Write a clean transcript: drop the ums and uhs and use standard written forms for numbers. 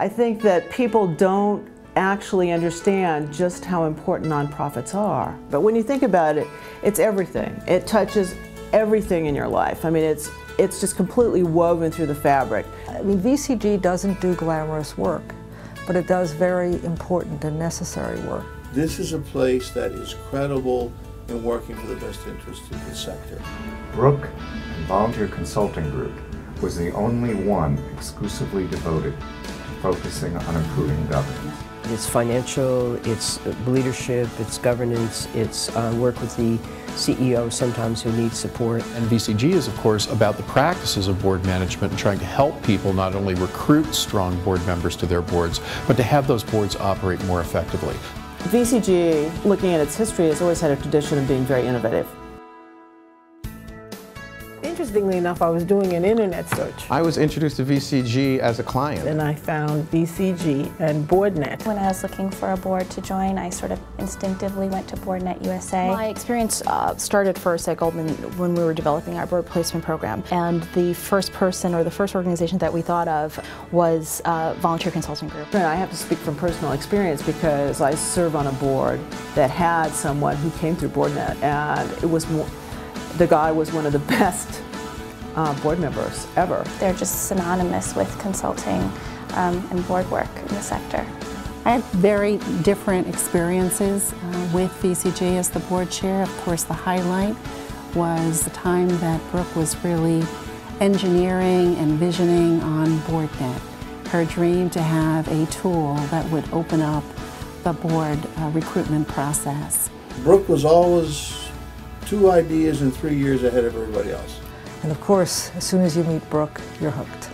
I think that people don't actually understand just how important nonprofits are. But when you think about it, it's everything. It touches everything in your life. I mean, it's just completely woven through the fabric. I mean, VCG doesn't do glamorous work, but it does very important and necessary work. This is a place that is credible in working for the best interest of the sector. Brooke and Volunteer Consulting Group was the only one exclusively devoted to focusing on improving governance. It's financial, it's leadership, it's governance, it's work with the CEO sometimes who needs support. And VCG is, of course, about the practices of board management and trying to help people not only recruit strong board members to their boards, but to have those boards operate more effectively. VCG, looking at its history, has always had a tradition of being very innovative. Interestingly enough, I was doing an internet search. I was introduced to VCG as a client. And I found VCG and BoardNet. When I was looking for a board to join, I sort of instinctively went to BoardNet USA. My experience started first at Goldman when we were developing our board placement program. And the first person or the first organization that we thought of was Volunteer Consulting Group. And I have to speak from personal experience because I serve on a board that had someone who came through BoardNet, and it was the guy was one of the best board members ever. They're just synonymous with consulting and board work in the sector. I had very different experiences with VCG as the board chair. Of course, the highlight was the time that Brooke was really engineering and visioning on BoardNet. Her dream to have a tool that would open up the board recruitment process. Brooke was always 2 ideas and 3 years ahead of everybody else. And of course, as soon as you meet Brooke, you're hooked.